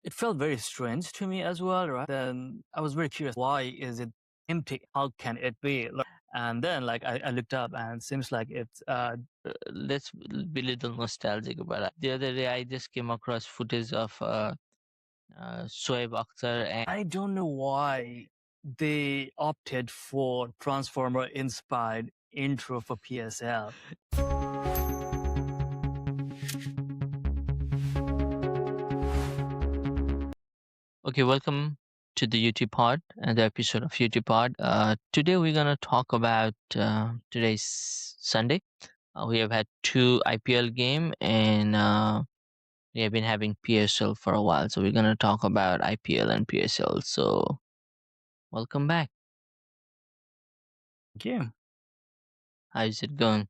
It felt very strange to me as well, right? Then I was very curious, why is it empty? How can it be? And then I looked up and it seems like it's Let's be a little nostalgic about it. The other day, I just came across footage of Shoaib Akhtar and I don't know why they opted for Transformer inspired intro for PSL. okay, welcome to the UTPod and the episode of UTPod. Today we're gonna talk about today's Sunday. We have had two IPL game and we have been having PSL for a while, so we're gonna talk about IPL and PSL. So welcome back. Thank you. How's it going?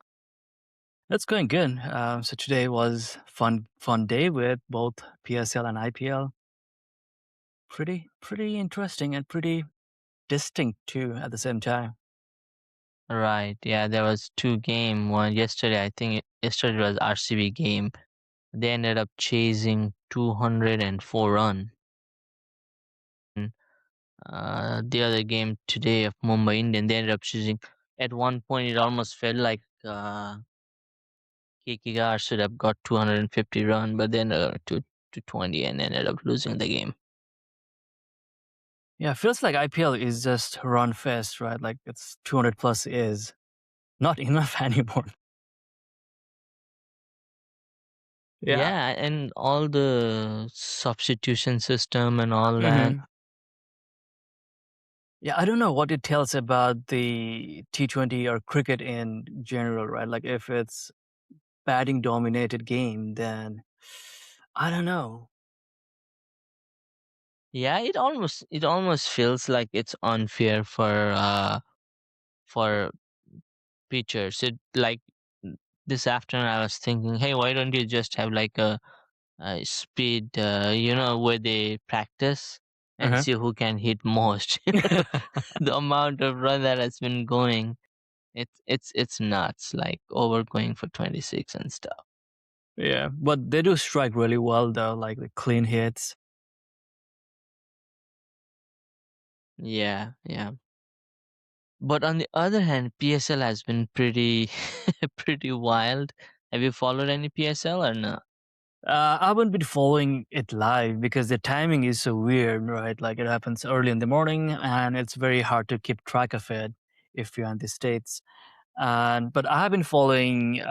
That's going good. So today was fun day with both PSL and IPL. Pretty interesting and pretty distinct too at the same time. Right, yeah, there was two game. One yesterday, I think yesterday was RCB game. They ended up chasing 204 run. The other game today of Mumbai Indian, they ended up choosing. At one point, it almost felt like KKR should have got 250 run, but then to 20 and ended up losing the game. Yeah, feels like IPL is just run fast, right? Like it's 200 plus is not enough anymore. Yeah. Yeah, and all the substitution system and all that. hmm Yeah, I don't know what it tells about the T20 or cricket in general, right? Like if it's batting dominated game, then I don't know. Yeah, it almost feels like it's unfair for pitchers. It like this afternoon I was thinking, hey, why don't you just have like a speed, where they practice and Uh-huh. see who can hit most. The amount of run that has been going, it's nuts. Like over going for 26 and stuff. Yeah, but they do strike really well though, like the clean hits. Yeah, yeah. But on the other hand, PSL has been pretty pretty wild. Have you followed any PSL or no? I haven't been following it live because the timing is so weird, right? Like it happens early in the morning, and it's very hard to keep track of it if you're in the states. And but I have been following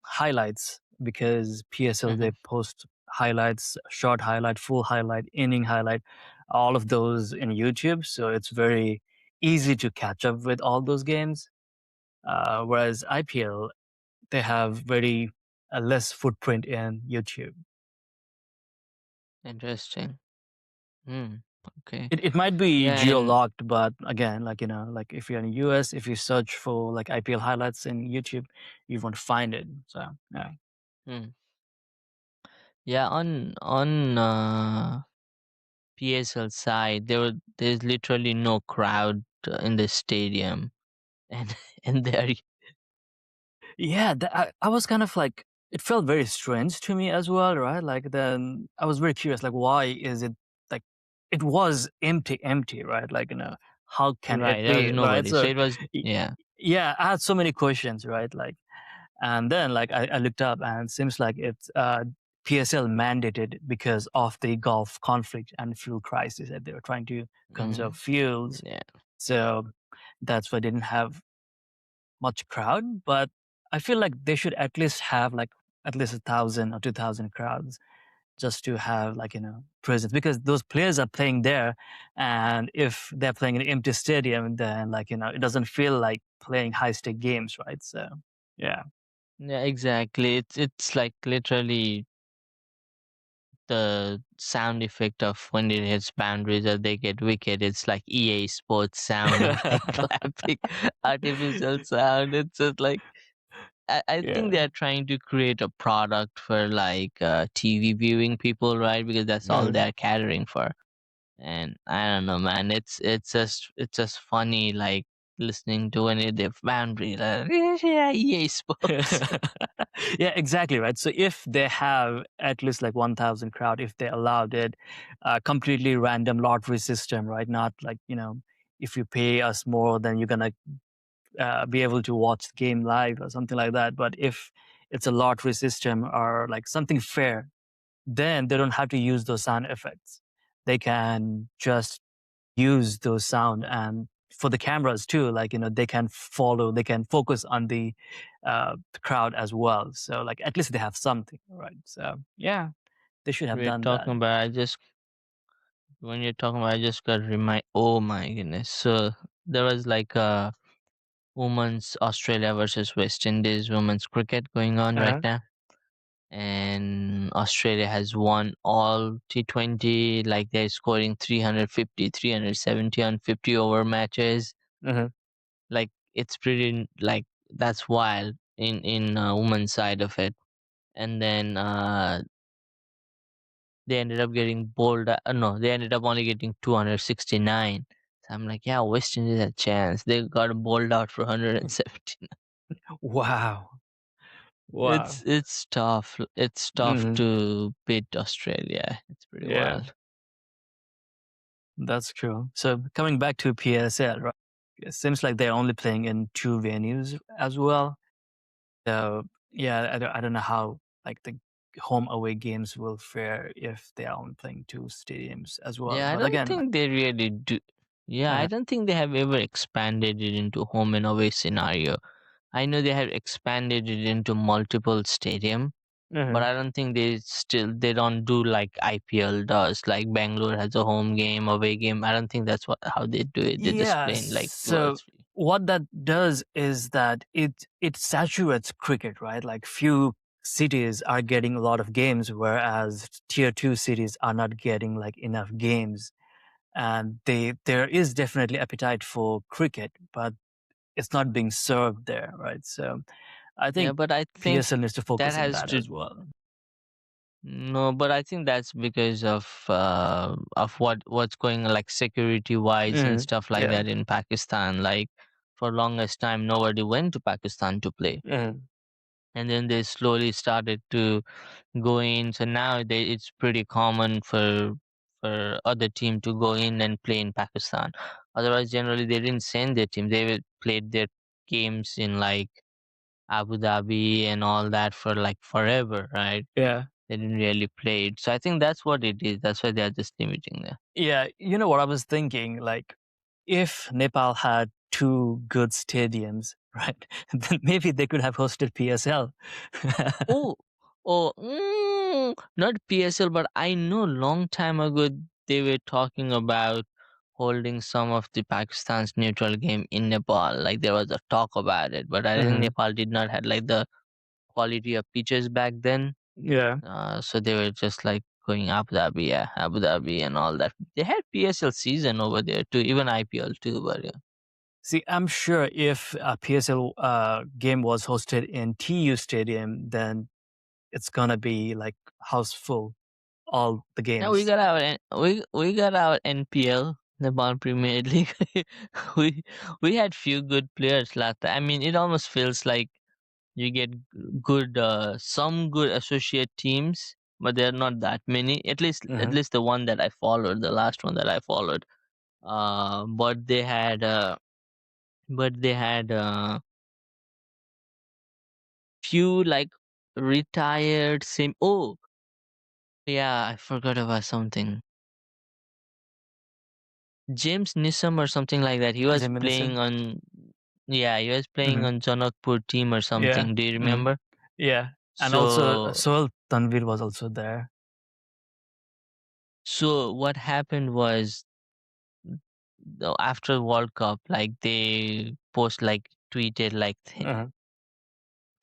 highlights because PSL Hmm. they post highlights, short highlight, full highlight, inning highlight, all of those in YouTube. So it's very easy to catch up with all those games. Whereas IPL they have very less footprint in YouTube. Interesting. Hmm. Okay. It might be Yeah, and geo-locked, but again, like if you're in the US, if you search for like IPL highlights in YouTube, you won't find it. So yeah. hmm. Yeah, on PSL side, there's literally no crowd in the stadium, and and there. Yeah, I was kind of like it felt very strange to me as well, right? Like then I was very curious, like why is it like it was empty, right? Like how can Right, it there was be, right? nobody. So So it was, y- yeah. yeah, I had so many questions, right? Like and then I looked up and it seems like it's PSL mandated because of the Gulf conflict and fuel crisis that they were trying to conserve Mm, fuels. yeah, So that's why they didn't have much crowd, but I feel like they should at least have like at least 1,000 or 2,000 crowds just to have like presence because those players are playing there, and if they're playing in an empty stadium, then it doesn't feel like playing high stake games, right? So yeah. yeah, exactly. It's like literally the sound effect of when it hits boundaries or they get wicked. It's like EA Sports sound of like clapping, artificial sound. It's just like I think Yeah. they're trying to create a product for like TV viewing people, right? Because that's all Mhm. they're catering for. And I don't know, man. It's just funny. Like listening to any of their boundary. Like, yeah, EA Sports. Yeah, exactly, right. So if they have at least like 1,000 crowd, if they allowed it, completely random lottery system, right? Not like, if you pay us more, then you're gonna be able to watch the game live or something like that. But if it's a lottery system or like something fair, then they don't have to use those sound effects. They can just use those sound, and for the cameras too, like, they can focus on the crowd as well. So like at least they have something, right? So yeah, they should have We're done that. talking about, I just, when you're talking about, I just got remind, oh my goodness. So there was like a women's Australia versus West Indies women's cricket going on right Uh-huh. now. And Australia has won all T20, like they're scoring 350, 370 on 50 over matches. Uh-huh. Like it's pretty, like that's wild in women's side of it. And then they ended up getting bowled. No, they ended up only getting 269. So I'm like, yeah, West Indies had a chance. They got bowled out for 179. Wow. Wow. It's tough. It's tough Hmm. to beat Australia. It's pretty Yeah, wild. that's true. So coming back to PSL, right? It seems like they're only playing in two venues as well. So yeah, I don't know how like the home away games will fare if they are only playing two stadiums as well. Yeah, I But don't again, like, think they really do. Yeah, I uh, don't think they have ever expanded it into home and away scenario. I know they have expanded it into multiple stadium, but mhm. I don't think they don't do like IPL does. Like Bangalore has a home game, away game. I don't think that's what how they do it. They just Yeah. play in like two or So three. what that does is that it saturates cricket, right? Like few cities are getting a lot of games, whereas tier two cities are not getting like enough games. And there is definitely appetite for cricket, but it's not being served there, right? So I Yeah, think but I think PSL needs to that focus on has that to as well. no, but I think that's because of what's going on, like security wise and Mhm. stuff like Yeah. that in Pakistan. Like for longest time, nobody went to Pakistan to play, Mhm. and then they slowly started to go in. So now it's pretty common for other team to go in and play in Pakistan. Otherwise, generally they didn't send their team. Played their games in like Abu Dhabi and all that for like forever, right? Yeah. They didn't really play it. So I think that's what it is. That's why they're just limiting there. Yeah. You know what I was thinking? Like, if Nepal had two good stadiums, right, then maybe they could have hosted PSL. Oh, not PSL, but I know long time ago they were talking about holding some of the Pakistan's neutral game in Nepal. Like there was a talk about it, but I think Mhm. Nepal did not had like the quality of pitches back then. Yeah. So they were just like going Abu Dhabi, yeah, Abu Dhabi and all that. They had PSL season over there too, even IPL too, but yeah. See, I'm sure if a PSL game was hosted in TU Stadium, then it's gonna be like house full, all the Yeah, we games. got our we got our NPL, Nepal Premier League. we we had few good players last time. I mean, it almost feels like you get good some good associate teams, but they're not that many. At Mhm. least the one that I followed, the last one that I followed. But they had few like retired same. Oh yeah, I forgot about something. James Nissam or something like that. He was Reminiscent. playing on, yeah, he was playing Mhm. on Janakpur team or Yeah. something. Do you Mhm. remember? Yeah. And also, So, Sohail Tanvir was also there. so what happened was after World Cup, like they post like tweeted like Uh-huh.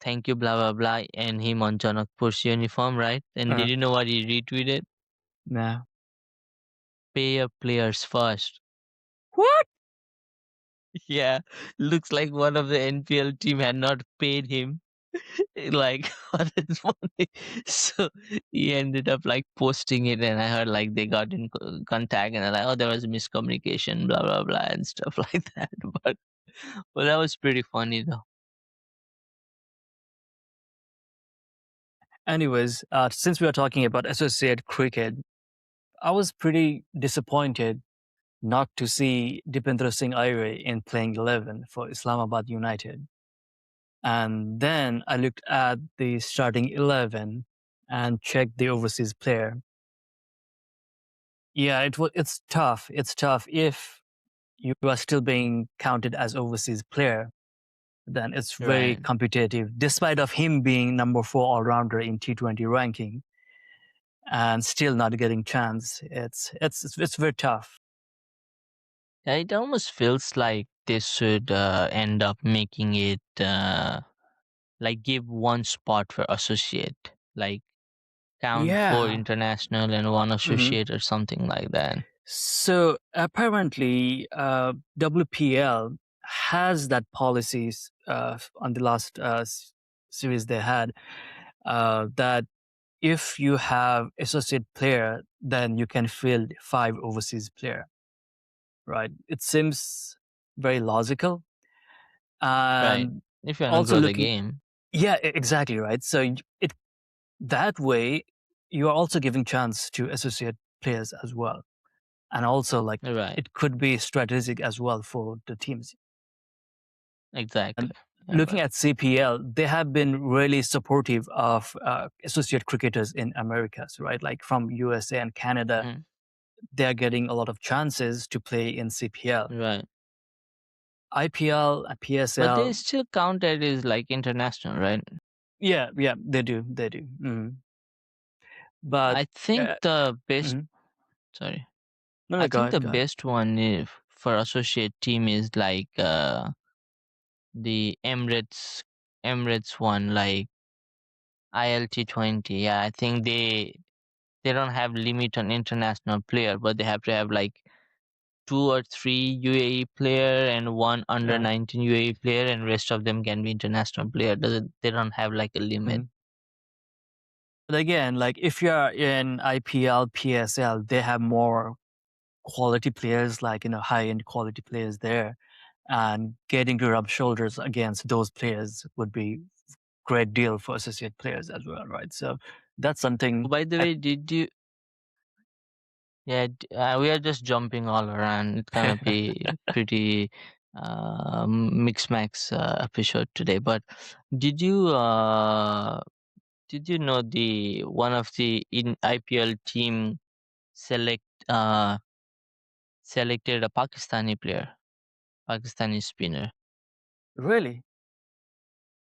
thank you blah blah blah and him on Janakpur's uniform, right? And did Uh-huh. you know what he retweeted? Yeah. Pay your players first. What? Yeah, looks like one of the NPL team had not paid him like for his money. So he ended up like posting it, and I heard like they got in contact, and they're like, oh, there was miscommunication, blah blah blah, and stuff like that. But Well, that was pretty funny though. Anyways, since we are talking about associate cricket, I was pretty disappointed not to see Dipendra Singh Aire in playing 11 for Islamabad United. And then I looked at the starting 11 and checked the overseas player. Yeah, it's tough. It's tough if you are still being counted as overseas player, then it's very Right. competitive, despite of him being number 4 all-rounder in T20 ranking and still not getting chance. It's very tough. Yeah, it almost feels like they should end up making it like give one spot for associate, like count four Yeah. international and one Mhm. associate or something like that. So apparently, WPL has that policies on the last series they had that if you have associate player, then you can field 5 overseas player. Right? It seems very logical, Right. and If you want to also grow the looking. game. Yeah, exactly right. So it that way you are also giving chance to associate players as well, and also like Right. it could be strategic as well for the teams. Exactly. And Yeah, looking right. at CPL, they have been really supportive of associate cricketers in Americas, right? Like from USA and Canada, Mhm. they are getting a lot of chances to play in CPL, Right. IPL, But they PSL. still count it as like international, right? Yeah, yeah, they do. But I think uh, the best, mhm. sorry, No, I no, think the go ahead. best one if for associate team is like the Emirates one, like ILT20. Yeah, I think they don't have limit on international player, but they have to have like two or three UAE player and one under Yeah. 19 UAE player, and rest of them can be international player. Doesn't They don't have like a limit. Mhm. But again, like if you're in IPL, PSL, they have more quality players, like high end quality players there, and getting to rub shoulders against those players would be great deal for associate players as well, right? So that's Oh, something. by the I, way, did you? Yeah, we are just jumping all around. It's gonna be pretty mix max episode today. But did you uh, did you know the one of the in IPL team select uh, selected a Pakistani player, Pakistani spinner? really,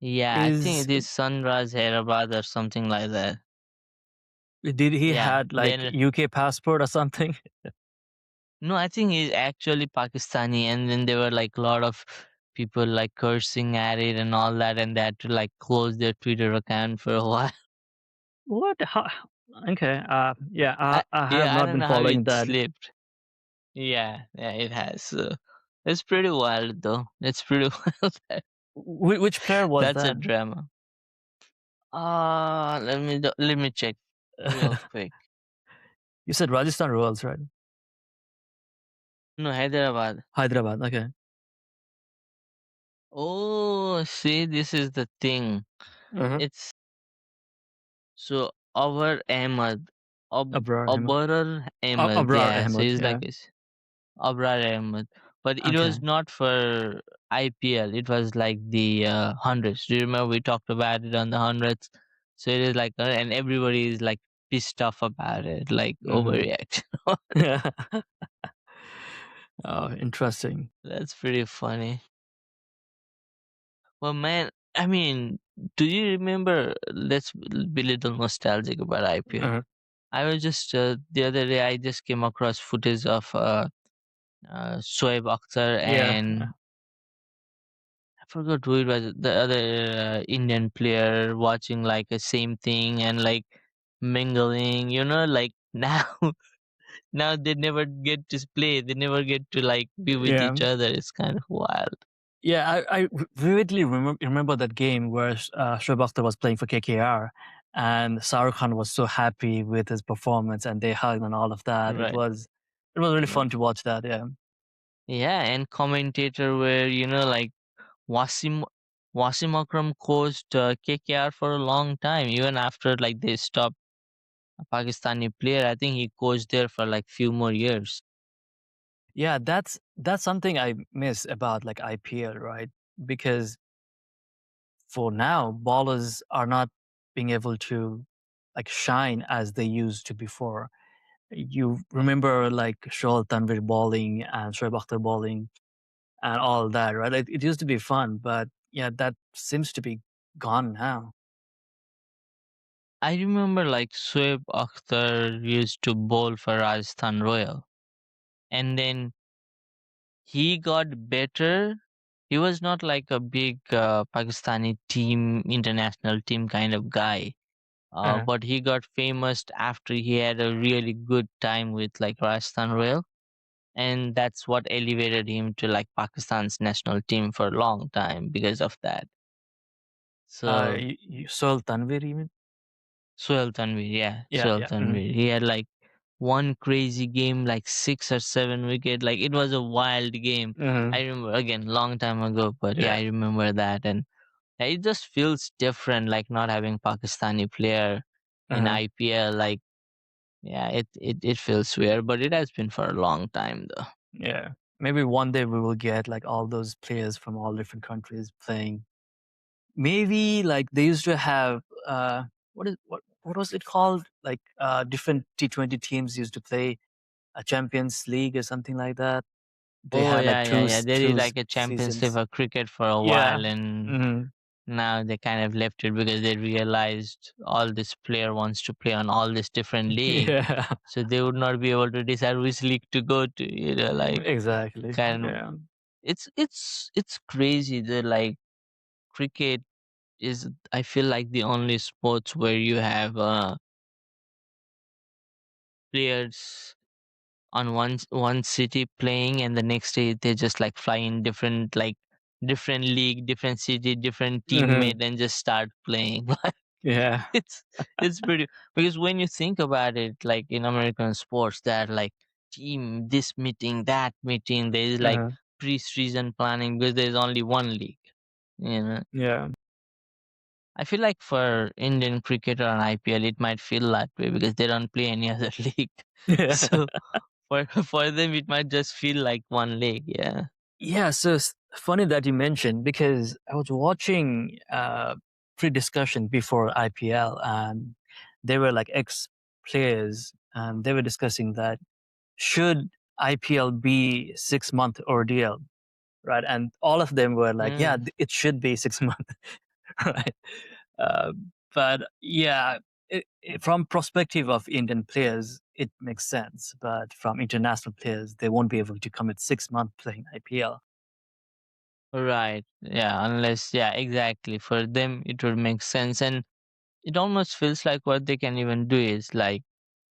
Yeah, I think is it is Sunrise Hyderabad or something like that. did he Yeah, had like then UK passport or something? no, I think he's actually Pakistani, and then there were like a lot of people like cursing at it and all that, and they had to like close their Twitter account for a while. What? Okay. Yeah, I, I have yeah, I not don't been know how following it that. slipped. Yeah, yeah, it has. It's pretty wild though. It's pretty wild. Which player was That's a that? drama. Let me check real quick. You said Rajasthan Royals, right? No, Hyderabad. Hyderabad. Okay. Oh, see, this is the thing. Uh-huh. It's so our Ahmad, Abrar Ahmed. Abrar Ahmad. Abrar Yeah, so Ahmed. he's like Yeah. Abrar Ahmad, but it Okay. was not for IPL. It was like the hundreds. Do you remember we talked about it on the hundreds? So it is like, and everybody is like pissed off about it, like Hmm. overreact. Yeah. Oh, interesting. That's pretty funny. Well, man, I mean, do you remember? Let's be a little nostalgic about IPL. Uh-huh. I was just the other day. I just came across footage of Shoaib Akhtar Yeah. and I forgot who it was. The other Indian player watching like the same thing and like mingling. Like now, now they never get to play. They never get to like be with Yeah. each other. It's kind of wild. Yeah. I vividly remember that game where Shoaib Akhtar was playing for KKR, and Sarukh Khan was so happy with his performance, and they hugged and all of that. Right. It was really fun Right. to watch that. Yeah. Yeah, and commentator were, like Wasim Wasim Akram coached KKR for a long time, even after like they stopped a Pakistani player. I think he coached there for like few more years. Yeah, that's something I miss about like IPL, right? Because for now, ballers are not being able to like shine as they used to before. You remember like Shoal Tanvir bowling and Shoaib Akhtar bowling and all that, right? It used to be fun, but yeah, that seems to be gone now. I remember like Shoaib Akhtar used to bowl for Rajasthan Royal, and then he got better. He was not like a big Pakistani team, international team kind of guy. Uh-huh. But he got famous after he had a really good time with like Rajasthan Royal, and that's what elevated him to like Pakistan's national team for a long time because of that. So Soil Tanvir, you mean? Sohail Tanvir, yeah, Yeah, Sohail yeah. Mm-hmm. Tanvir. He had like one crazy game, like 6 or 7 wicket. Like it was a wild game. Mm-hmm. I remember again, long time ago, but yeah, Yeah. I remember that, and yeah, it just feels different, like not having Pakistani player in Uh-huh. IPL. Like yeah, it feels weird, but it has been for a long time though. Yeah. Maybe one day we will get like all those players from all different countries playing. Maybe like they used to have what was it called? Like different T20 teams used to play a Champions League or something like that. They Oh had like yeah, yeah, yeah. They did two like a Champions League seasons. for cricket for a Yeah. while, and Hmm. now they kind of left it because they realized all this player wants to play on all this different league, Yeah. so they would not be able to decide which league to go to. Like Exactly. kind of Yeah. it's crazy that like cricket is, I feel like, the only sports where you have players on one city playing, and the next day they just like fly in different, like different league, different city, different Hmm. teammate, and just start playing. Yeah. it's it's pretty, because when you think about it, like in American sports, that like team, this meeting, that meeting, there is like Uh-huh. pre-season planning because there's only one league. you know Yeah. I feel like for Indian cricketer on IPL, it might feel that way because they don't play any other league. Yeah. So for them, it might just feel like one league. Yeah. Yeah, so it's funny that you mentioned because I was watching pre-discussion before IPL and they were like ex players and they were discussing that should IPL be 6 month ordeal, right? And all of them were like, yeah, Mm. it should be 6 month, right? Uh, but yeah, from perspective of Indian players, it makes sense. But from international players, they won't be able to commit 6 months playing IPL. Right. Yeah. Unless, yeah, exactly. For them, it would make sense. And it almost feels like what they can even do is like,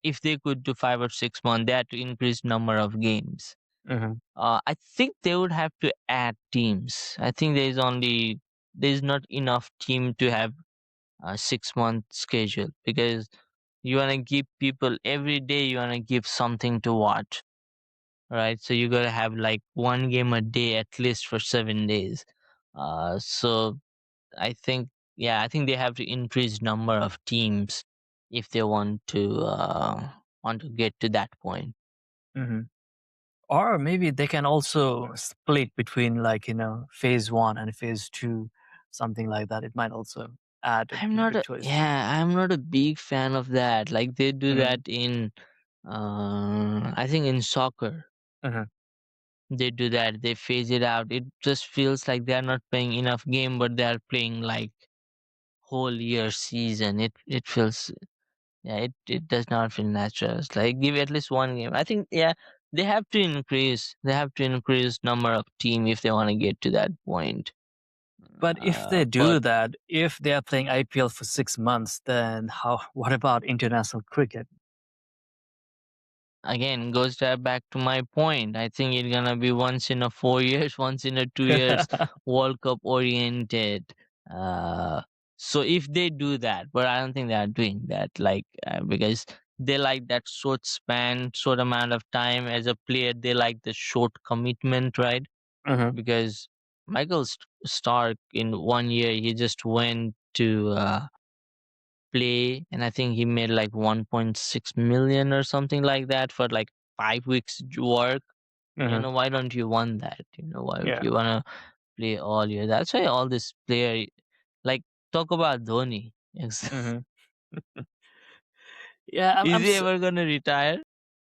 if they could do 5 or 6 months, they had to increase number of games. Hmm. I think they would have to add teams. I think there's not enough team to have a 6 month schedule, because you want to give people every day, you want to give something to watch, right? So you got to have like one game a day at least for 7 days. So I think, yeah, I think they have to increase number of teams if they want to get to that point. Hmm. Or maybe they can also split between like, phase one and phase two, something like that. It might also add a little bit twist. I'm not a big fan of that. Like they do that Hmm. in I think in soccer. Hmm. They do that. They phase it out. It just feels like they're not playing enough game, but they're playing like whole year season. It feels, yeah, it does not feel natural. It's like give at least one game. I think, yeah, they have to increase number of team if they want to get to that point. But if they But do that, if they are playing IPL for 6 months, then how? What about international cricket? again, goes back to my point. I think it's gonna be once in a 4 years, once in a 2 years, World Cup oriented. Uh, so if they do that, but I don't think they are doing that. Like because they like that short span, short amount of time. As a player, they like the short commitment, right? Mhm. Because Michael Stark, in 1 year, he just went to play, and I think he made like 1.6 million or something like that for like 5 weeks work. Mhm. Why don't you want that? Why would Yeah. you want to play all year? That's why all this player, like, talk about Dhoni. Mhm. Yeah, Is he ever gonna retire?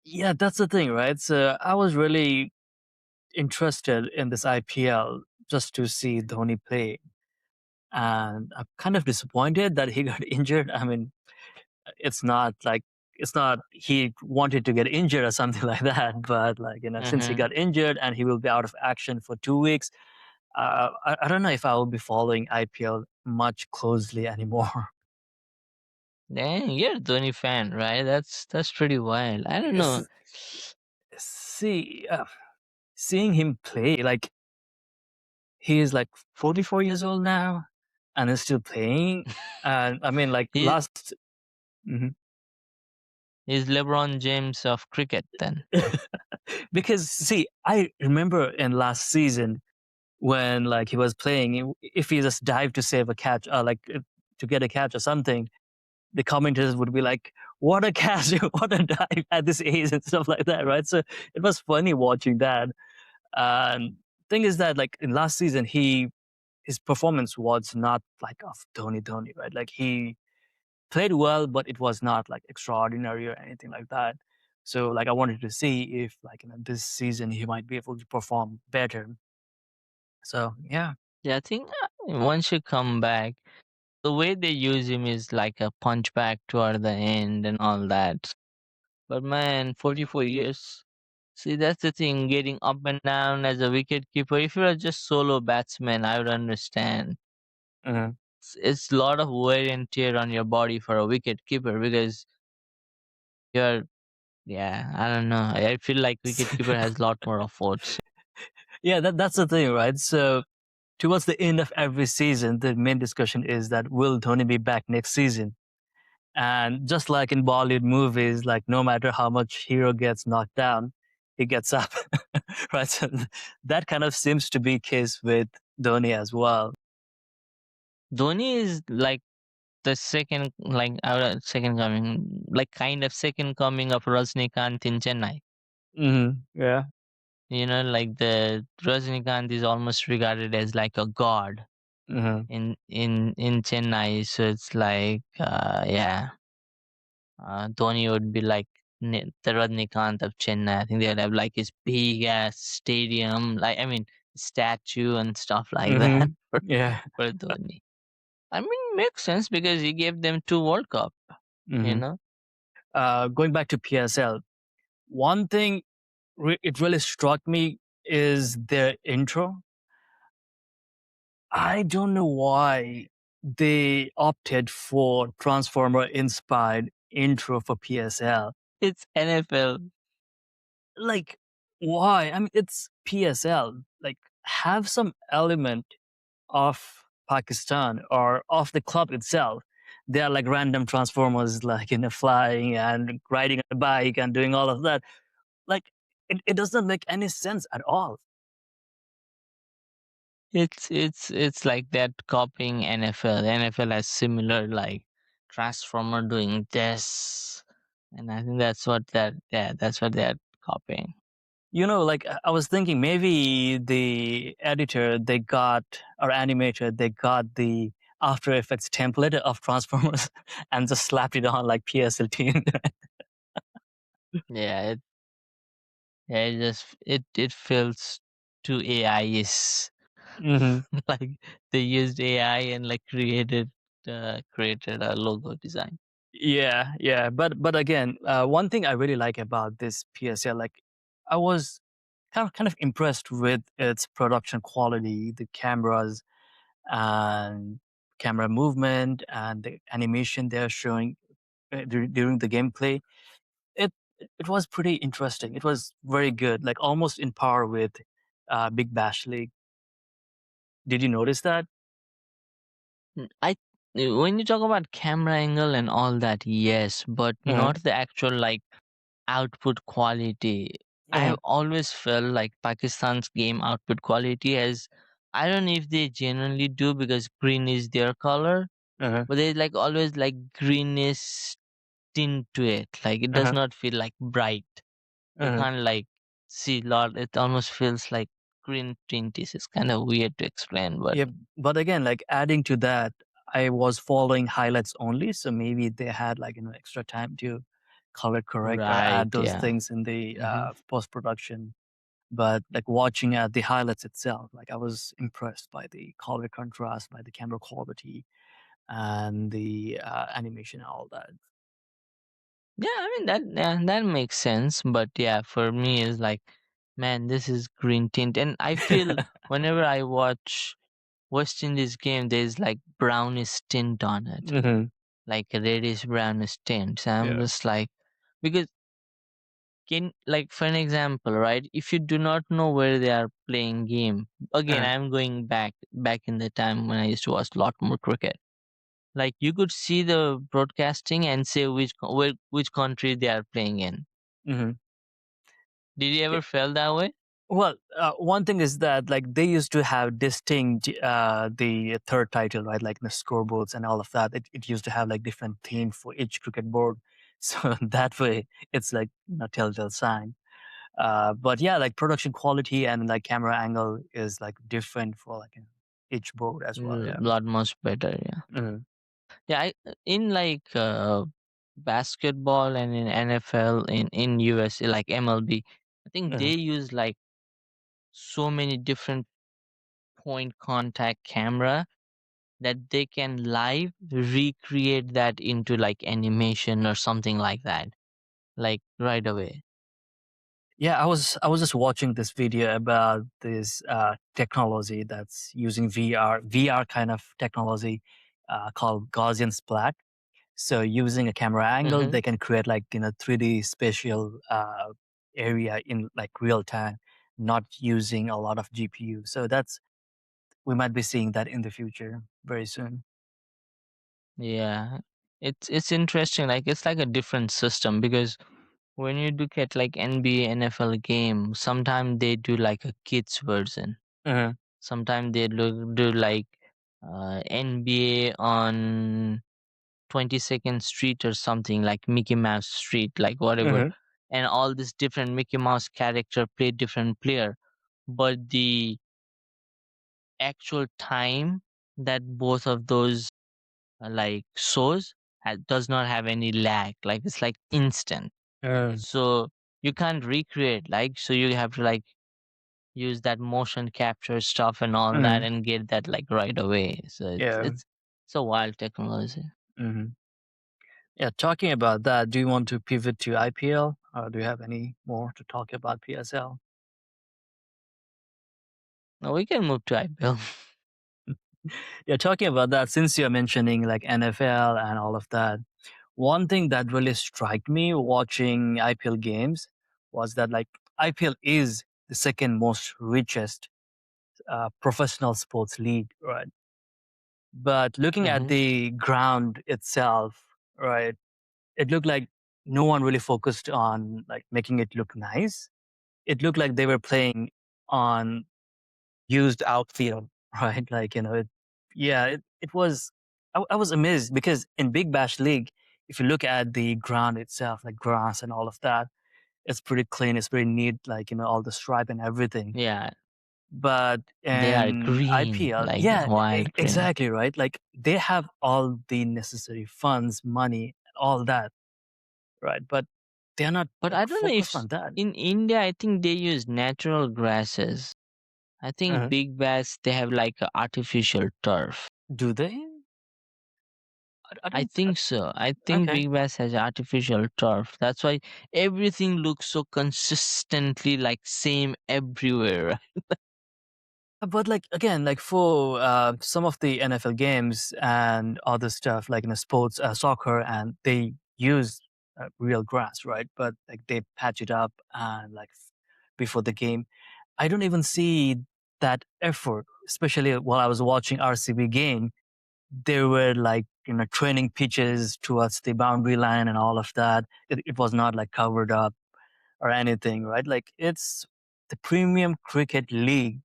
yeah, that's the thing, right? So I was really interested in this IPL just to see Dhoni play, and I'm kind of disappointed that he got injured. I mean, it's not like it's not he wanted to get injured or something like that, but like since he Mm-hmm. got injured and he will be out of action for 2 weeks, I don't know if I will be following IPL much closely anymore. Dang, you're a Dhoni fan, right? That's pretty wild. I don't know. S- See, seeing him play, like he is like 44 years old now, and is still playing. And I mean, like He last. Mhm. He's LeBron James of cricket then. Because see, I remember in last season when like he was playing, if he just dived to save a catch, to get a catch or something, the commentators would be like, "What a catch! What a dive at this age!" and stuff like that, right? So it was funny watching that. And thing is that like in last season, his performance was not like of Dhoni, right? Like he played well, but it was not like extraordinary or anything like that. So like I wanted to see if like this season he might be able to perform better. So yeah. Yeah, I think once you come back, the way they use him is like a punch back toward the end and all that. But man, 44 years. See, that's the thing, getting up and down as a wicket keeper. If you're just solo batsman, I would understand. Mhm. It's a lot of wear and tear on your body for a wicket keeper because you're, yeah, I don't know. I feel like wicket keeper has a lot more efforts. Yeah, that's the thing, right? So towards the end of every season, the main discussion is that will Dhoni be back next season? And just like in Bollywood movies, like no matter how much hero gets knocked down, he gets up, right? So that kind of seems to be case with Dhoni as well. Dhoni is like the second, like our second coming, like kind of second coming of Rajnikant in Chennai. Yeah. Like the Rajnikant is almost regarded as like a god hmm in Chennai. So it's like, yeah, Dhoni would be like the Rajnikant of Chennai. I think they'd have like his big ass stadium, like, I mean, statue and stuff like that for Yeah. Dhoni. I mean, makes sense because he gave them two World Cup. You hmm know, Going back to PSL, one thing it really struck me is their intro. I don't know why they opted for Transformer inspired intro for PSL. it's NFL. Like, why? I mean, it's PSL. Like, have some element of Pakistan or of the club itself. They are like random transformers, like flying and riding a bike and doing all of that. Like, it doesn't make any sense at all. It's like that copying NFL. The NFL has similar like Transformer doing this, and I think that's what that yeah that's what they're copying. Like I was thinking maybe the editor they got or animator they got the After Effects template of Transformers and just slapped it on like PSL team. Yeah, it feels too AI is hmm like they used AI and like created a logo design. Yeah, yeah, but again, one thing I really like about this PSL, like I was kind of impressed with its production quality, the cameras and camera movement and the animation they're showing during the gameplay. It it was pretty interesting. It was very good, like almost in par with Big Bash League. Did you notice that? when you talk about camera angle and all that, yes, but Hmm. not the actual like output quality. I Hmm. have always felt like Pakistan's game output quality has, I don't know if they genuinely do because green is their color, Hmm. but there's like always like greenish tint to it. Like it does Hmm. not feel like bright. You Hmm. can't like see lot. It almost feels like green tint. It's kind of weird to explain, but Yeah, but again, like adding to that, I was following highlights only, so maybe they had like extra time to color correct or right, add those yeah. things in the Hmm. post production. But like watching at the highlights itself, like I was impressed by the color contrast, by the camera quality, and the animation and all that. Yeah, I mean that, yeah, that makes sense. But yeah, for me is like, man, this is green tint, and I feel whenever I watch West Indies game, there's like brownish tint on it, Hmm. like a reddish brownish tint. So I'm Yeah. just like, because can like for an example, right? If you do not know where they are playing game, again, Uh, I'm going back in the time when I used to watch a lot more cricket. Like you could see the broadcasting and say which country they are playing in. mhm. Did you ever feel that way? Well, one thing is that like they used to have distinct the third title, right? Like the scoreboards and all of that. It used to have like different theme for each cricket board, so that way it's like a telltale sign. But yeah, like production quality and like camera angle is like different for like each board as well. A Yeah. lot much better, yeah. Hmm. Yeah, in like basketball and in NFL in US like MLB, I think Hmm. they use like so many different point contact camera that they can live recreate that into like animation or something like that, like right away. Yeah, I was just watching this video about this technology that's using VR kind of technology called Gaussian splat. So using a camera angle, Mm-hmm. they can create like 3D spatial area in like real time, not using a lot of GPU. So that's we might be seeing that in the future very soon. Yeah, it's interesting. Like it's like a different system because when you look at like NBA, NFL game, sometimes they do like a kids version. Hmm. Sometimes they do like NBA on 22nd Street or something like Mickey Mouse Street, like whatever, Hmm. and all this different Mickey Mouse character play different player, but the actual time that both of those like shows does not have any lag, like it's like instant. So you can't recreate, like, so you have to like use that motion capture stuff and all that Hmm. and get that like right away. So Yeah. it's a wild technology. Hmm. Yeah. Talking about that, do you want to pivot to IPL, or do you have any more to talk about PSL? Now we can move to IPL. Yeah, talking about that, since you're mentioning like NFL and all of that, one thing that really struck me watching IPL games was that like IPL is the second most richest professional sports league, right? But looking at Hmm. the ground itself, right, it looked like no one really focused on like making it look nice. It looked like they were playing on used outfield, right? Like, yeah, it was, I was amazed because in Big Bash League, if you look at the ground itself, like grass and all of that, it's pretty clean, it's pretty neat, like, all the stripe and everything. Yeah, But they are in green, IPL, like yeah, wild green. exactly, right? Like they have all the necessary funds, money, all that, right? But they're not But like I don't know if focused on that. in India, I think they use natural grasses. I think Uh-huh. Big Bash they have like a artificial turf. Do they? I I don't, think so. I think okay. Big Bass has artificial turf. That's why everything looks so consistently like same everywhere. But like again, like for some of the NFL games and other stuff, like in the sports, soccer, and they use real grass, right? But like they patch it up and like before the game, I don't even see that effort. Especially while I was watching RCB game, there were like, training pitches towards the boundary line and all of that. It was not like covered up or anything, right? Like it's the premium cricket league.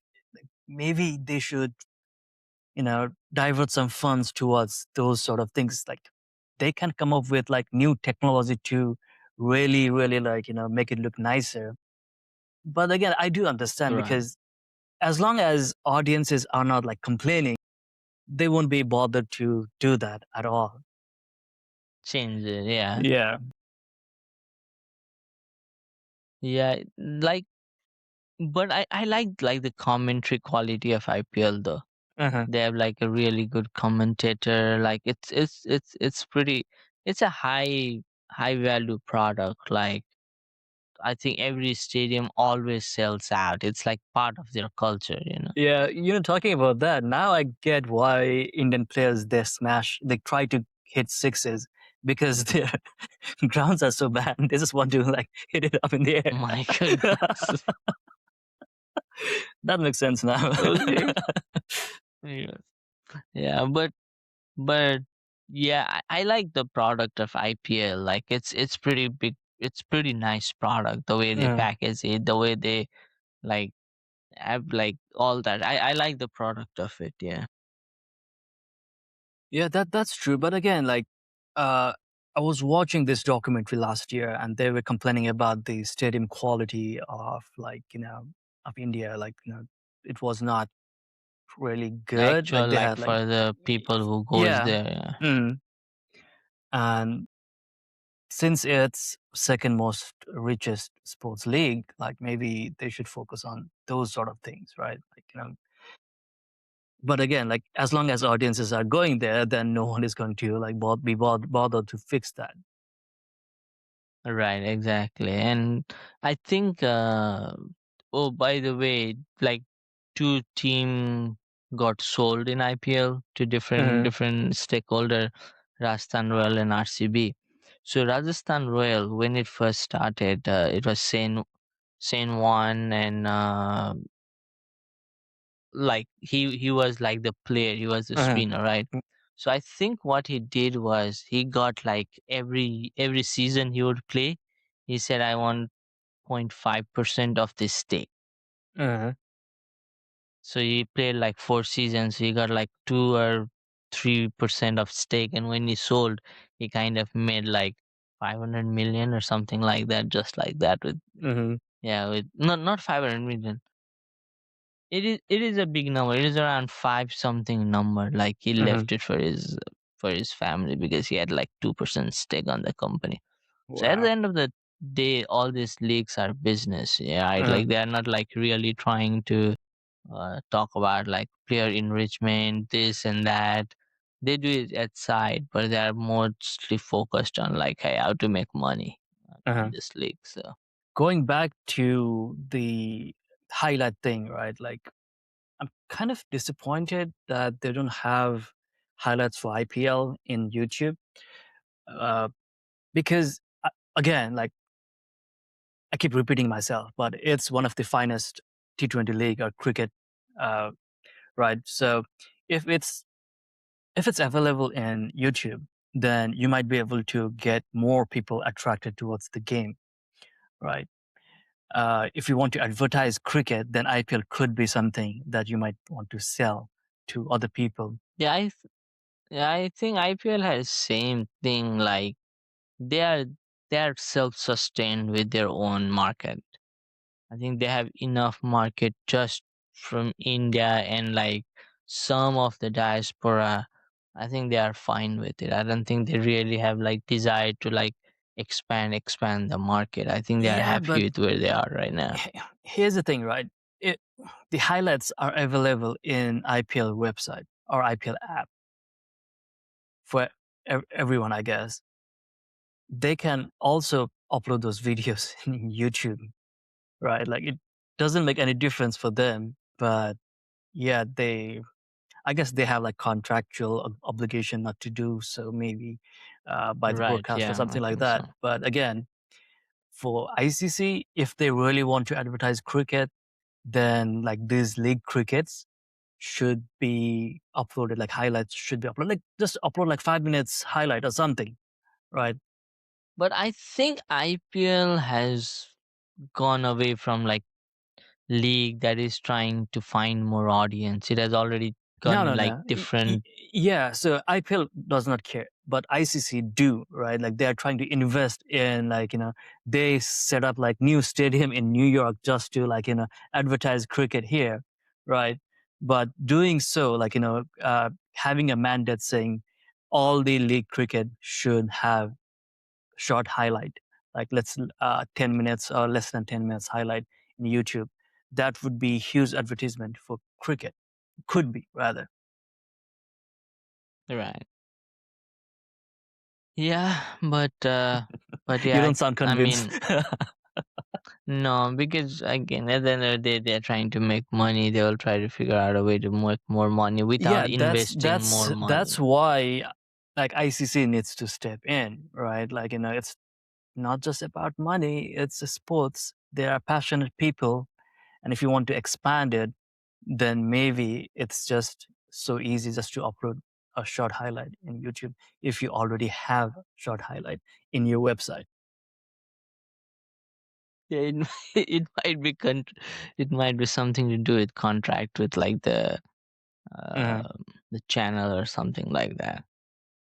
Maybe they should, divert some funds towards those sort of things. Like they can come up with like new technology to really, really like, make it look nicer. But again, I do understand Right. because as long as audiences are not like complaining, they won't be bothered to do that at all. Change it. Yeah. Yeah. Yeah. Like, but I like the commentary quality of IPL though. Uh-huh. They have like a really good commentator. Like it's pretty. It's a high value product. Like I think every stadium always sells out. It's like part of their culture, you know. Yeah, talking about that, now I get why Indian players they try to hit sixes because their grounds are so bad. They just want to like hit it up in the My air. goodness. That makes sense now. Okay. Yeah. Yeah, but yeah, I like the product of IPL. Like it's pretty big. It's pretty nice product. The way they Mm. package it, the way they like have like all that. I like the product of it. Yeah. Yeah, that's true. But again, like uh I was watching this documentary last year and they were complaining about the stadium quality of like, of India. Like, it was not really good. Like Actual they like had like for the people who goes yeah. there. Yeah. Mm. And since it's second most richest sports league, like maybe they should focus on those sort of things, right? Like, but again, like as long as audiences are going there, then no one is going to like bothered to fix that. Right, exactly. And I think oh by the way, like two team got sold in IPL to Hmm. different stakeholder, Rajasthan Royal and RCB. So Rajasthan Royal, when it first started, it was Sain one, and like he was like the player, he was the Uh-huh. spinner, right? So I think what he did was he got like every season he would play, he said I want 0.5% of this stake. Uh-huh. So he played like 4 seasons. He got like 2 or 3% of stake, and when he sold, he kind of made like 500 million or something like that, just like that. With Hmm. yeah, with not 500 million. It is a big number. It is around five something number. Like he Hmm. left it for his family because he had like 2% stake on the company. So at the Wow. end of the day, all these leagues are business. Yeah, right? Uh-huh. Like they are not like really trying to talk about like player enrichment, this and that. They do it at side, but they are mostly focused on like hey, how to make money in Uh-huh. this league. So Going back to the highlight thing, right? Like I'm kind of disappointed that they don't have highlights for IPL in YouTube. Uh, because again, like I keep repeating myself, but it's one of the finest T20 league or cricket, uh, right? So if it's if it's available in YouTube, then you might be able to get more people attracted towards the game, right? If you want to advertise cricket, then IPL could be something that you might want to sell to other people. yeah, yeah, I think IPL has same thing. Like they are they are self sustained with their own market. I think they have enough market just from India and like some of the diaspora. I think they are fine with it. I don't think they really have like desire to like expand the market. I think they are Yeah, but happy with where they are right now. here's the thing, right? It, the highlights are available in IPL website or IPL app for everyone, I guess. They can also upload those videos in YouTube, right? Like it doesn't make any difference for them, but yeah, I guess they have like contractual obligation not to do so, maybe by the Right, broadcast or yeah, I something like think so. that. But again, for ICC, if they really want to advertise cricket, then like these league crickets should be uploaded, like highlights should be uploaded. Like just upload like 5 minutes highlight or something, right? But I think IPL has gone away from like league that is trying to find more audience. It has already No, gone no, in like no. different. Yeah, so IPL does not care, but ICC do, right? Like they are trying to invest in, like, they set up like new stadium in New York just to, like, advertise cricket here, right? But doing so, like, having a mandate saying all the league cricket should have short highlight, like 10 minutes or less than 10 minutes highlight in YouTube. That would be huge advertisement for cricket. Could be rather. Right. Yeah, but You yeah, don't sound I convinced. mean, no, because again, at the end of the day, they're trying to make money. They will try to figure out a way to make more money without Yeah, that's investing that's more that's money. why, like, ICC needs to step in, right? Like, it's not just about money, it's a sports. They are passionate people, and if you want to expand it, then maybe it's just so easy just to upload a short highlight in YouTube if you already have short highlight in your website. Yeah, it might be it might be something to do with contract with like Mhm. the channel or something like that.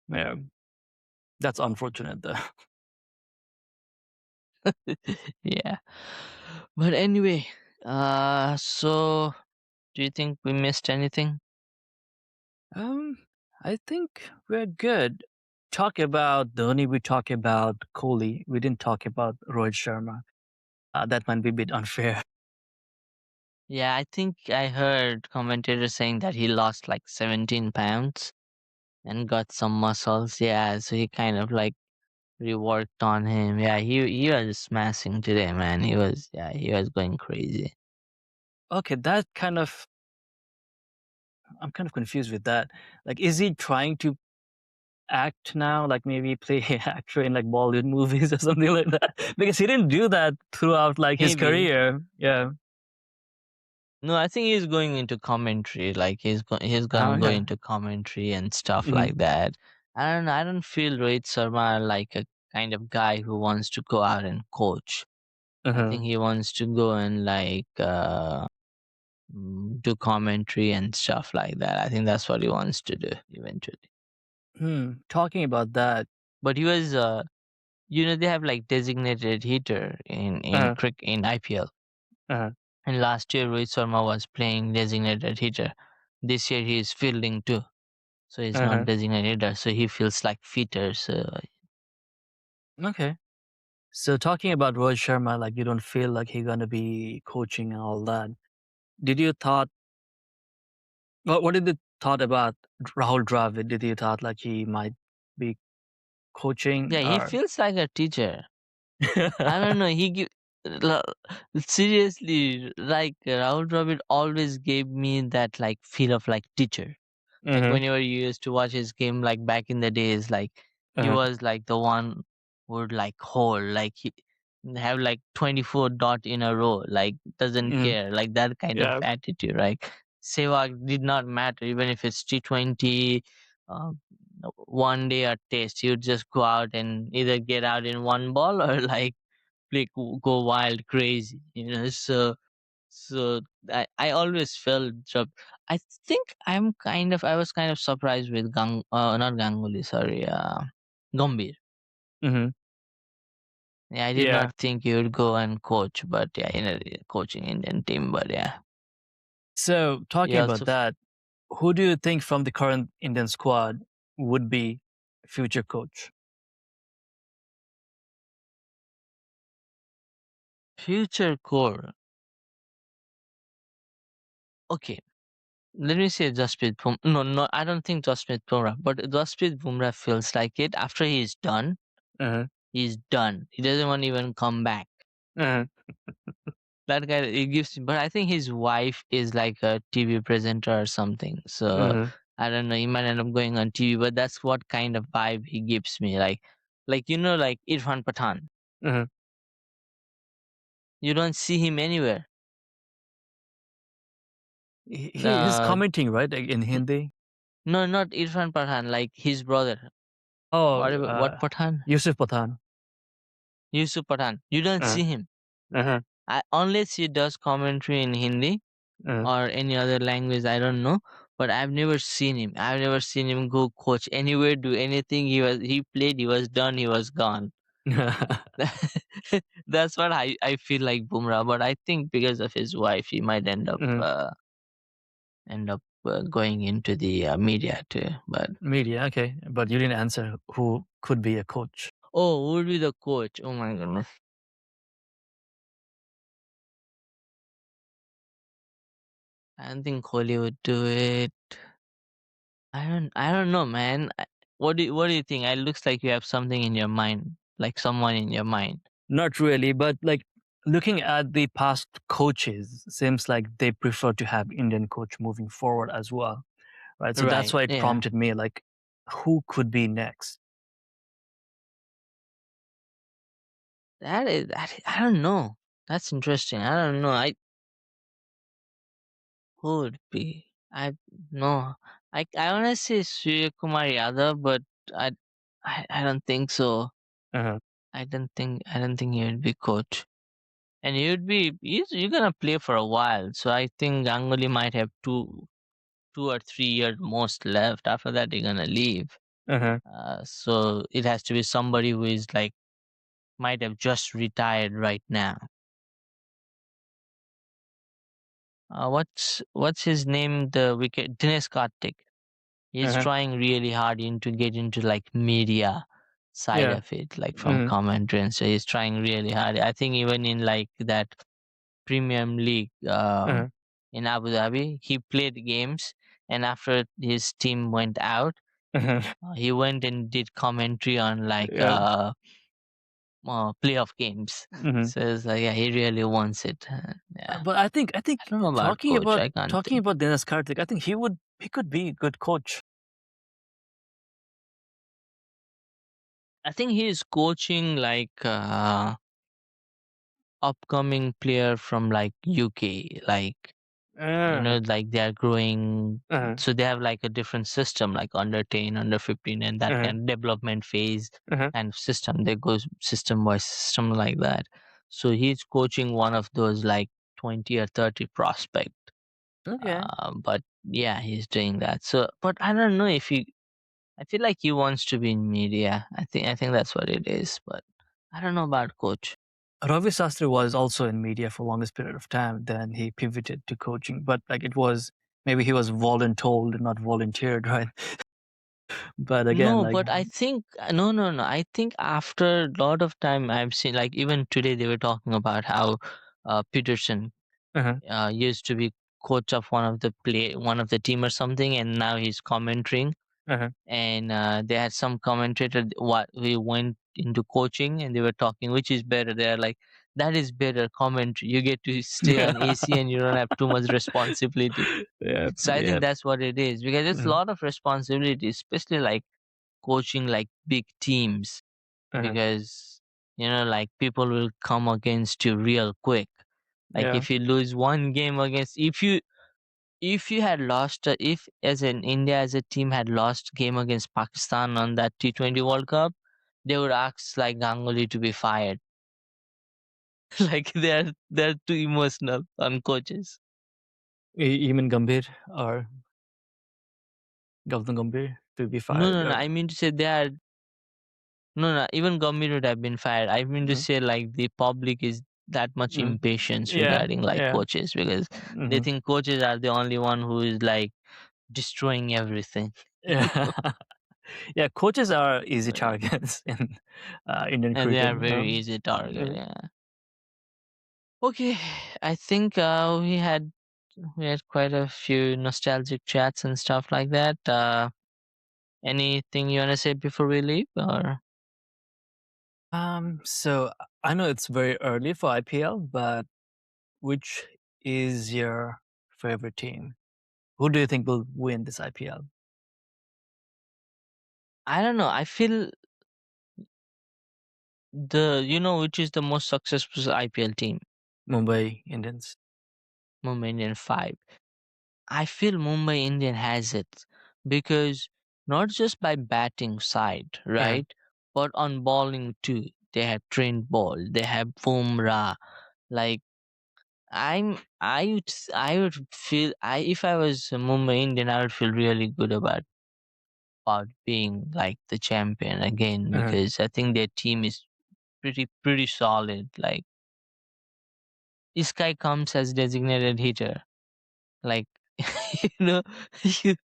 Yeah, that's unfortunate though. Yeah. But anyway, so do you think we missed anything? Um, I think we're good. Talk about Dhoni, we talk about Kohli. We didn't talk about Rohit Sharma. That might be a bit unfair. Yeah, I think I heard commentators saying that he lost like 17 pounds and got some muscles. Yeah, so he kind of like reworked on him. Yeah, he was smashing today, man. He was going crazy. Okay, that kind of, I'm kind of confused with that. Like, is he trying to act now? Like maybe play actor in like Bollywood movies or something like that? Because he didn't do that throughout like his Maybe. career. Yeah. No, I think he's going into commentary. Like he's gonna go Okay. into commentary and stuff Mm-hmm. like that. I don't feel Rohit Sharma like a kind of guy who wants to go out and coach. I Uh-huh. think he wants to go and like do commentary and stuff like that. I think that's what he wants to do eventually. Talking about that. But he was, they have like designated hitter Uh-huh. in IPL. Uh-huh. And last year Rohit Sharma was playing designated hitter. This year he is fielding too, so he's not Uh-huh. designated hitter. So he feels like fitter. So Okay. So talking about Rohit Sharma, like you don't feel like he's gonna be coaching and all that. Did you thought what did you thought about Rahul Dravid? Did you thought like he might be coaching yeah, he or feels like a teacher. I don't know. He give la- seriously like Rahul Dravid always gave me that like feel of like teacher. Like Mhm, whenever you used to watch his game, like back in the days, like he uh-huh, was like the one who would like hold, like he have like 24 dot in a row, like doesn't mhm, care, like that kind of yeah, attitude, right? Sevak did not matter, even if it's T20, uh, one day or test, he would just go out and either get out in one ball or like go wild crazy, so I always felt I think I was kind of surprised with not Ganguly, sorry, Gambhir. mhm, Yeah, I did yeah. not think he would go and coach, but yeah, coaching Indian team, but yeah, So he talking also about that, who do you think from the current Indian squad would be future coach? future core. Okay, let me say Jasprit Bumrah. No, no, I don't think Jasprit Bumrah, but Jasprit Bumrah feels like it. After he's done, Uh-huh, he's done. He doesn't want to even come back. uh-huh, That guy, it gives, but I think his wife is like a TV presenter or something. So uh-huh, I don't know. He might end up going on TV, but that's what kind of vibe he gives me. Like like Irfan Pathan. uh-huh. You don't see him anywhere. He's Uh, commenting, right, like, in Hindi. no, not Irfan Pathan, like his brother. Oh, What Pathan? Yusuf Pathan. Yusuf Pathan. You don't Uh, see him. uh-huh, Unless he does commentary in Hindi uh, or any other language, I don't know. But I've never seen him. I've never seen him go coach anywhere, do anything. He played, he was done, he was gone. That's what I feel like Bumrah. But I think because of his wife, he might mhm. end up going into the media too. But Media, okay, but you didn't answer who could be a coach. oh, who would be the coach? Oh my goodness, I don't think Kohli would do it. I don't know, man. What do you think? It looks like you have something in your mind, like someone in your mind. Not really, but like looking at the past coaches, seems like they prefer to have Indian coach moving forward as well, right? So that's Right? why it Yeah. prompted me like, who could be next? I don't know. That's interesting. I don't know. I who would be? I no. I want to say Surya Kumar Yadav, but I I don't think so. Uh-huh. I don't think he would be coach. And you're gonna play for a while. So I think Ganguly might have 2 or 3 years most left. After that, they're gonna leave. Uh-huh. So it has to be somebody who is like might have just retired right now. What's his name? The wicket Dinesh Karthik. He's Uh-huh. trying really hard to get into like media side Yeah. of it, like from Mm-hmm. commentary, and so he's trying really hard. I think even in like that Premium League Uh-huh. in Abu Dhabi, he played games, and after his team went out, Uh-huh. he went and did commentary on like Yeah. playoff games. Mm-hmm. So it's like, yeah, he really wants it. Yeah, But I think I don't know about talking coach. about I can't talking think. about Dinesh Karthik, I think he could be a good coach. I think he is coaching like upcoming player from like UK, like Uh, like they are growing. uh-huh. So they have like a different system, like under 10, under 15, and that Uh-huh. kind of development phase Uh-huh. kind of system. They go system by system like that. So he's coaching one of those like 20 or 30 prospect. Okay. But yeah, he's doing that. So, but I don't know if he. I feel like he wants to be in media. I think that's what it is. But I don't know about coach. Ravi Sastry was also in media for longest period of time. Then he pivoted to coaching, but like it was maybe he was voluntold, not volunteered, right? But again, No, like, but I think no. I think after a lot of time, I've seen like even today they were talking about how Peterson uh-huh, used to be coach of one of the team or something, and now he's commentating. uh-huh. And they had some commentator what we went into coaching, and they were talking which is better. They're like that is better commentary. You get to stay on AC, and you don't have too much responsibility. Yeah, So I yeah. think that's what it is because it's a Mhm, lot of responsibility, especially like coaching like big teams uh-huh. because like people will come against you real quick. Like Yeah. if you lose one game against if you had lost if as an India as a team had lost game against Pakistan on that T20 World Cup, they would ask like Ganguly to be fired. Like they're too emotional on coaches. Even Gambhir or Gautam Gambhir to be fired No. or I mean to say they are no. Even Gambhir would have been fired. I mean to mhm, say like the public is that much mhm. impatience Yeah, regarding like yeah. coaches because they Hmm. think coaches are the only one who is like destroying everything. Yeah. Yeah, coaches are easy Uh, targets in Indian and they cricket, are very easy target. Mm. Yeah. Okay, I think we had quite a few nostalgic chats and stuff like that. Anything you wanna say before we leave, or So I know it's very early for IPL, but which is your favorite team? Who do you think will win this IPL? I don't know. I feel the which is the most successful IPL team, Mumbai Indians. Mumbai Indian 5. I feel Mumbai Indian has it because not just by batting side, Yeah. right? But on bowling too. They have Trent Ball, they have Bhumrah. Like I would feel I if I was a Mumbai Indian, I would feel really good about being like the champion again Mhm. because I think their team is pretty solid. Like this guy comes as designated hitter. Like you know, you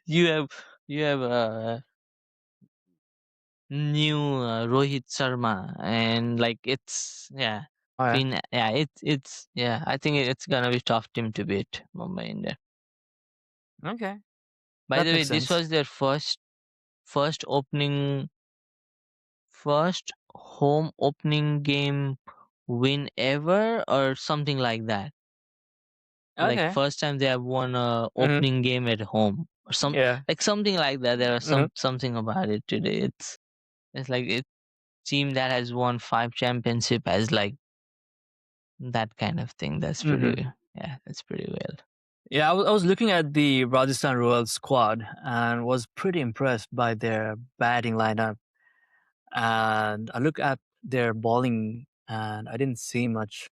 you have you have new Rohit Sharma, and like it's yeah, Oh yeah. yeah, it's yeah. I think it's gonna be tough team to beat Mumbai India. Okay. By That the way, makes this sense. was their first opening, first home opening game win ever, or something like that. Like Okay. first time they have won a Mhm. opening game at home, or Yeah. something like that. There was Mhm. something about it today. It's like a team that has won 5 championship as like that kind of thing. That's Mhm. pretty, yeah, that's pretty well. Yeah, I was looking at the Rajasthan Royals squad and was pretty impressed by their batting lineup. And I look at their bowling, and I didn't see much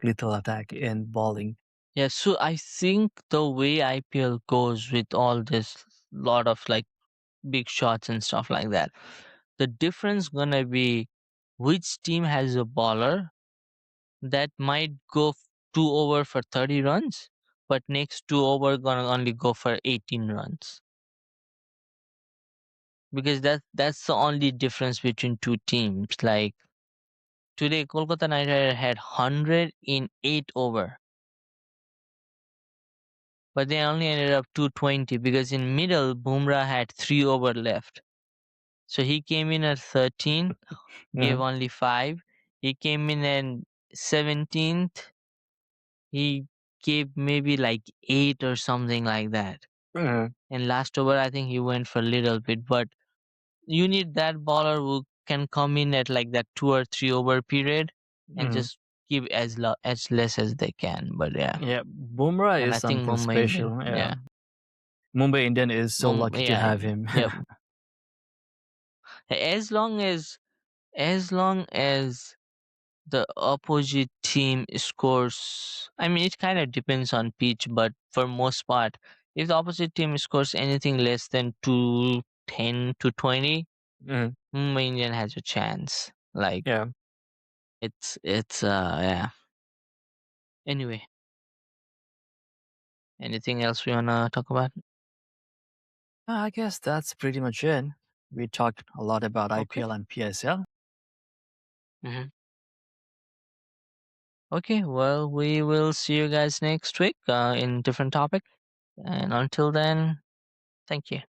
little attack in bowling. Yeah, so I think the way IPL goes with all this lot of like big shots and stuff like that, the difference gonna be which team has a bowler that might go 2 over for 30 runs, but next 2 over gonna only go for 18 runs. Because that's the only difference between two teams. Like today, Kolkata Knight Riders had 100 in 8 over, but they only ended up 220 because in middle, Bumrah had 3 over left. So he came in at 13, gave Mhm. only 5. He came in at 17th, he gave maybe like 8 or something like that. Mhm. And last over, I think he went for a little bit, but you need that bowler who can come in at like that 2 or 3 over period and Mhm. just give as less as they can. But yeah, Yeah, Bumrah and is I think something Mumbai Indian, special. Yeah, yeah, Mumbai Indian is so lucky to yeah, have him. yeah. As long as the opposite team scores, I mean, it kind of depends on pitch, but for most part, if the opposite team scores anything less than 210 to 20, Mhm. Mumbai Indian has a chance. Like Yeah, it's yeah. Anyway, anything else we wanna talk about? I guess that's pretty much it. We talked a lot about Okay. IPL and PSL. Hmm. Okay. Well, we will see you guys next week in different topic. And until then, thank you.